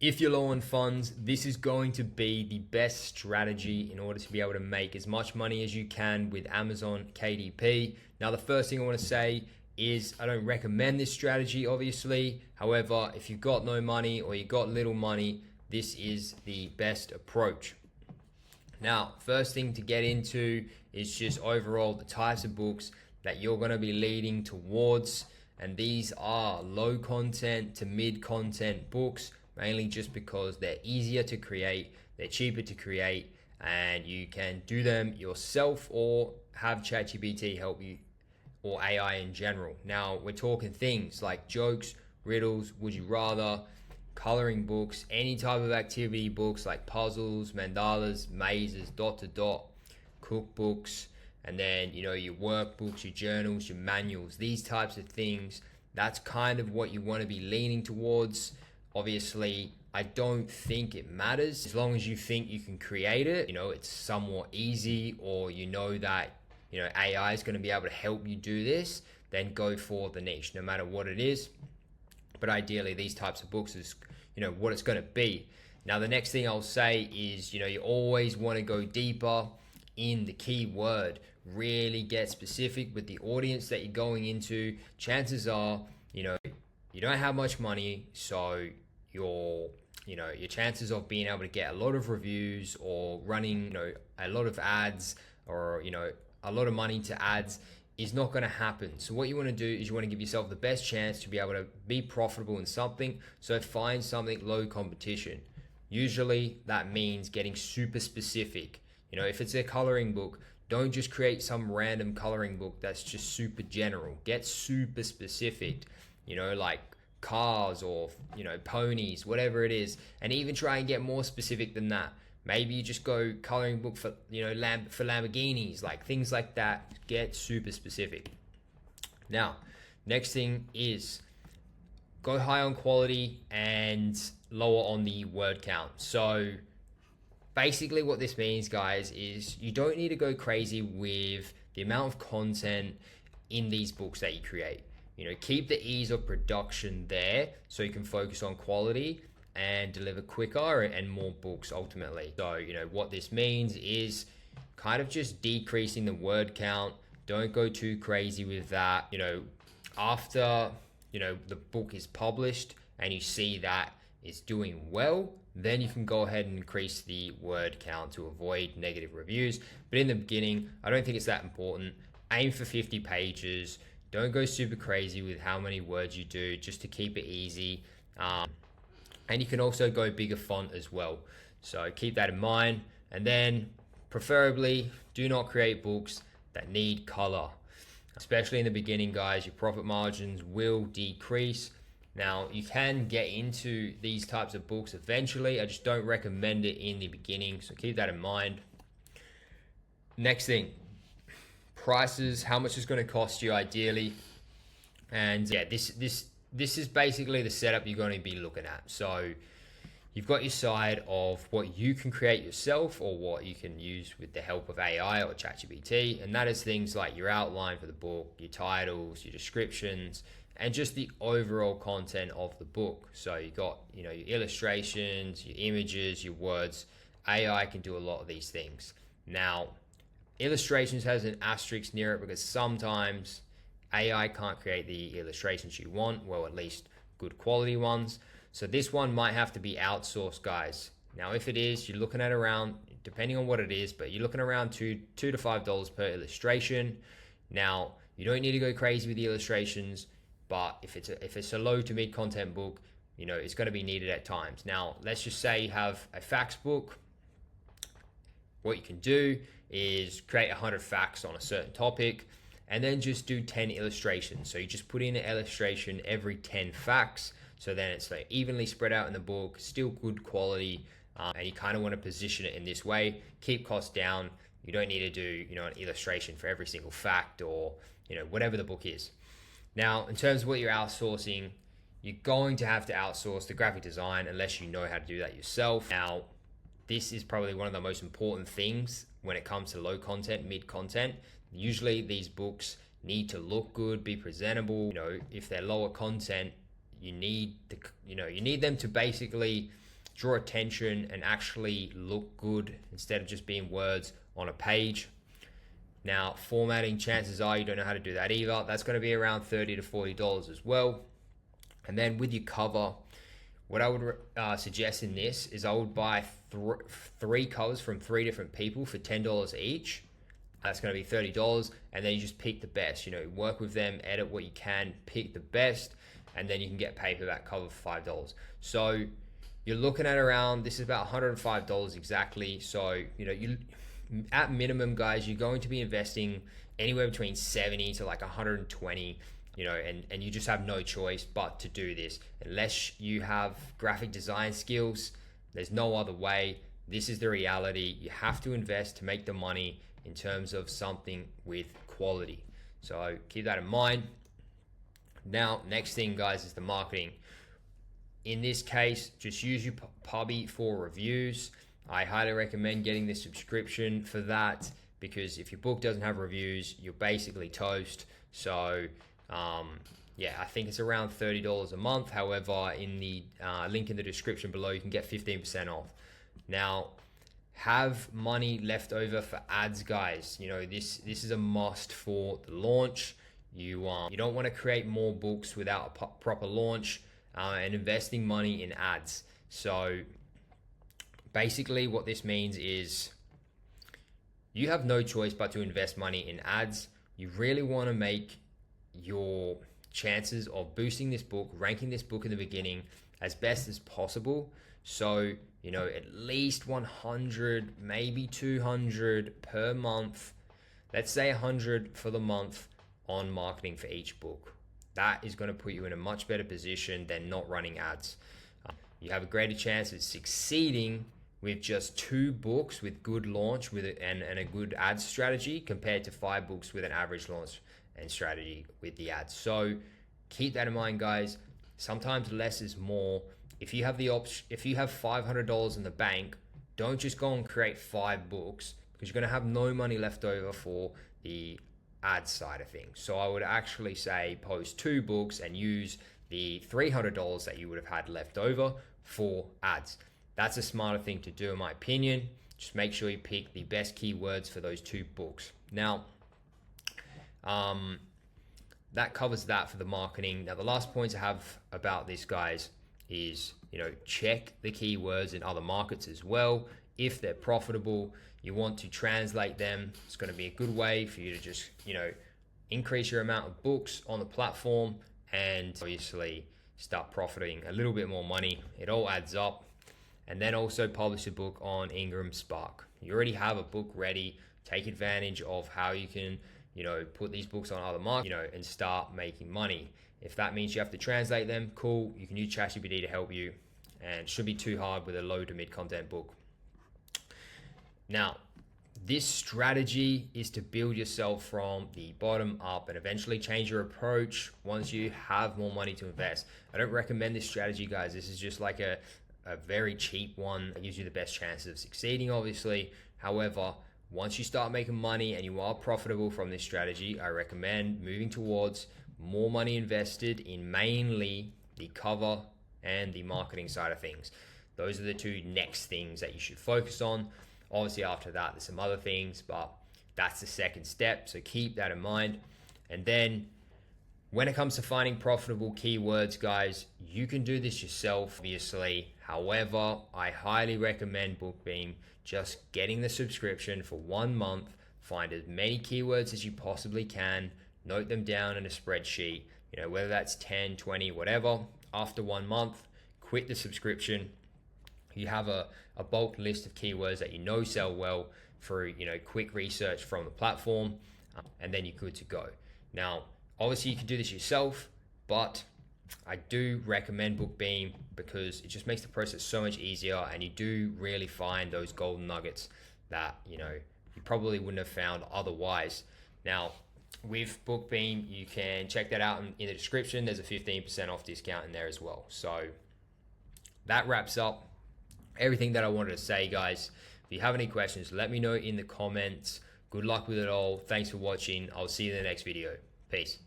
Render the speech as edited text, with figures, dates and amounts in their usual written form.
If you're low on funds, this is going to be the best strategy in order to be able to make as much money as you can with Amazon KDP. Now, the first thing I want to say is I don't recommend this strategy, obviously. However, if you've got no money or you've got little money, this is the best approach. Now, first thing to get into is just overall the types of books that you're going to be leading towards. And these are low content to mid content books, mainly just because they're easier to create, they're cheaper to create, and you can do them yourself or have ChatGPT help you, or AI in general. Now, we're talking things like jokes, riddles, would you rather, coloring books, any type of activity books like puzzles, mandalas, mazes, dot to dot, cookbooks, and then your workbooks, your journals, your manuals, these types of things. That's kind of what you want to be leaning towards. Obviously, I don't think it matters as long as you think you can create it. It's somewhat easy, or that AI is going to be able to help you do this, then go for the niche no matter what it is. But ideally, these types of books is what it's going to be. Now, the next thing I'll say is you always want to go deeper in the keyword. Really get specific with the audience that you're going into. Chances are you don't have much money, so your chances of being able to get a lot of reviews or running a lot of ads, or a lot of money to ads, is not going to happen. So what you want to do is you want to give yourself the best chance to be able to be profitable in something. So find something low competition. Usually that means getting super specific. If it's a coloring book, don't just create some random coloring book that's just super general. Get super specific, like cars or ponies, whatever it is, and even try and get more specific than that. Maybe you just go coloring book for for Lamborghinis, like things like that. Get super specific. Now, next thing is go high on quality and lower on the word count. So basically what this means, guys, is you don't need to go crazy with the amount of content in these books that you create. Keep the ease of production there so you can focus on quality and deliver quicker and more books ultimately. So, what this means is kind of just decreasing the word count. Don't go too crazy with that. After, the book is published and you see that it's doing well, then you can go ahead and increase the word count to avoid negative reviews. But in the beginning, I don't think it's that important. Aim for 50 pages. Don't go super crazy with how many words you do, just to keep it easy. And you can also go bigger font as well. So keep that in mind. And then preferably do not create books that need color. Especially in the beginning, guys, your profit margins will decrease. Now, you can get into these types of books eventually. I just don't recommend it in the beginning. So keep that in mind. Next thing, prices, how much it's going to cost you ideally. And yeah, this is basically the setup you're going to be looking at. So you've got your side of what you can create yourself or what you can use with the help of AI or ChatGPT, and that is things like your outline for the book, your titles, your descriptions, and just the overall content of the book. So you got your illustrations, your images, your words. AI can do a lot of these things. Now, illustrations has an asterisk near it because sometimes AI can't create the illustrations you want, well, at least good quality ones. So this one might have to be outsourced, guys. Now, if it is, you're looking at around, depending on what it is, but you're looking around $2 to $5 per illustration. Now, you don't need to go crazy with the illustrations, but if it's a low to mid content book, it's going to be needed at times. Now, let's just say you have a facts book. What you can do is create 100 facts on a certain topic, and then just do 10 illustrations. So you just put in an illustration every 10 facts. So then it's like evenly spread out in the book, still good quality, and you kind of want to position it in this way. Keep costs down. You don't need to do an illustration for every single fact or whatever the book is. Now, in terms of what you're outsourcing, you're going to have to outsource the graphic design unless you know how to do that yourself. Now, this is probably one of the most important things when it comes to low content, mid content. Usually these books need to look good, be presentable. If they're lower content, you need them to basically draw attention and actually look good instead of just being words on a page. Now, formatting, chances are you don't know how to do that either. That's going to be around $30 to $40 as well. And then with your cover, what I would suggest in this is I would buy three covers from 3 different people for $10 each. That's going to be $30, and then you just pick the best. You know, work with them, edit what you can, pick the best, and then you can get paperback cover for $5. So you're looking at around, this is about $105 exactly. So, you know, you at minimum, guys, you're going to be investing anywhere between 70 to like 120, you know, and you just have no choice but to do this. Unless you have graphic design skills, there's no other way. This is the reality. You have to invest to make the money in terms of something with quality. So keep that in mind. Now, next thing, guys, is the marketing. In this case, just use your Puppy for reviews. I highly recommend getting the subscription for that, because if your book doesn't have reviews, you're basically toast. So yeah, I think it's around $30 a month. However, in the link in the description below, you can get 15% off. Now, have money left over for ads, guys. You know, this is a must for the launch. You don't want to create more books without a proper launch, and investing money in ads. So basically what this means is you have no choice but to invest money in ads. You really want to make your chances of boosting this book, ranking this book in the beginning as best as possible. So, you know, at least 100, maybe 200 per month. Let's say 100 for the month on marketing for each book. That is going to put you in a much better position than not running ads. You have a greater chance of succeeding with just 2 books with good launch and a good ad strategy compared to 5 books with an average launch and strategy with the ads. So keep that in mind, guys. Sometimes less is more. If you have the option, if you have $500 in the bank, don't just go and create 5 books, because you're going to have no money left over for the ad side of things. So I would actually say post 2 books and use the $300 that you would have had left over for ads. That's a smarter thing to do, in my opinion. Just make sure you pick the best keywords for those 2 books. Now, that covers that for the marketing. Now, the last point I have about this, guys, is, you know, check the keywords in other markets as well. If they're profitable, you want to translate them. It's going to be a good way for you to just, you know, increase your amount of books on the platform and obviously start profiting a little bit more money. It all adds up. And then also publish a book on Ingram Spark. You already have a book ready. Take advantage of how you can, you know, put these books on other markets, you know, and start making money. If that means you have to translate them, cool. You can use ChatGPT to help you, and it shouldn't be too hard with a low to mid content book. Now, this strategy is to build yourself from the bottom up and eventually change your approach once you have more money to invest. I don't recommend this strategy, guys. This is just like a very cheap one that gives you the best chances of succeeding, obviously. However, once you start making money and you are profitable from this strategy, I recommend moving towards more money invested in mainly the cover and the marketing side of things. Those are the 2 next things that you should focus on. Obviously, after that, there's some other things, but that's the second step. So keep that in mind. And then when it comes to finding profitable keywords, guys, you can do this yourself, obviously. However, I highly recommend BookBeam just getting the subscription for 1 month. Find as many keywords as you possibly can. Note them down in a spreadsheet, you know, whether that's 10, 20, whatever. After 1 month, quit the subscription. You have a bulk list of keywords that you know sell well through, you know, quick research from the platform, and then you're good to go. Now, obviously you can do this yourself, but I do recommend BookBeam because it just makes the process so much easier, and you do really find those golden nuggets that, you know, you probably wouldn't have found otherwise. Now, with BookBeam, you can check that out in the description. There's a 15% off discount in there as well. So that wraps up everything that I wanted to say, guys. If you have any questions, let me know in the comments. Good luck with it all. Thanks for watching. I'll see you in the next video. Peace.